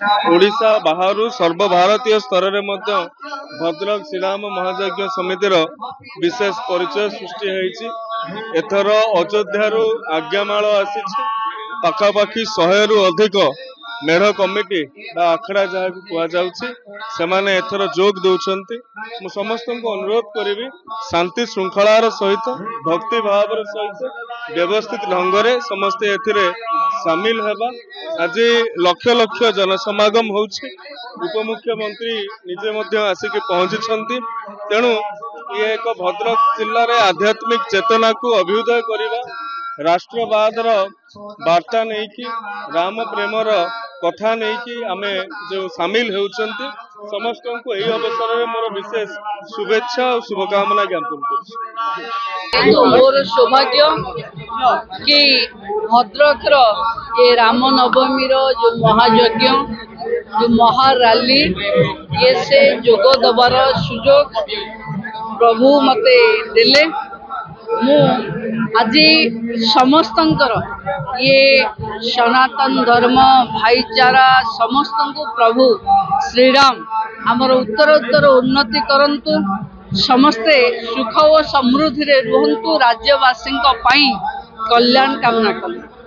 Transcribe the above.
ओडिशा बाहर सर्वभारतीय स्तर में भद्रक श्रीराम महायज्ञ समितिर विशेष परिचय सृष्टि होती। एथर अयोध्यारू आज्ञामाल आसी पाखापाखि 100 रु अधिक मेढ़ कमिटी आखड़ा जहाँ कहुच्छे एथर जोग दौरान मु समस्त को अनुरोध करी शांति श्रृंखलार सहित भक्ति भाव सहित व्यवस्थित ढंग से समस्ते एथिरे सामिल हेबा। आज लक्ष लक्ष जनसमागम होउछि। उपमुख्यमंत्री निजे आसिक पहुंची तेणु ये एक भद्रक जिले में आध्यात्मिक चेतना को अभ्युदय करवा राष्ट्रवादर वार्ता नहीं कि राम प्रेमर कथा नहीं कि आमे जो सामिल होउछंती समस्त को यही अवसर में मोर विशेष शुभेच्छा और शुभकामना ज्ञापन कर। मोर सौभाग्य कि भद्रक ये राम नवमी जो महायज्ञ जो महाराली ये से जोग दबार सुजोग प्रभु मते देले। मु आज समस्तंकर ये सनातन धर्म भाईचारा समस्त को प्रभु श्रीराम आमर उत्तरोत्तर उन्नति करंतु समस्ते सुख और समृद्धि रे रुहंतु राज्यवासी कल्याण कामना करूँ।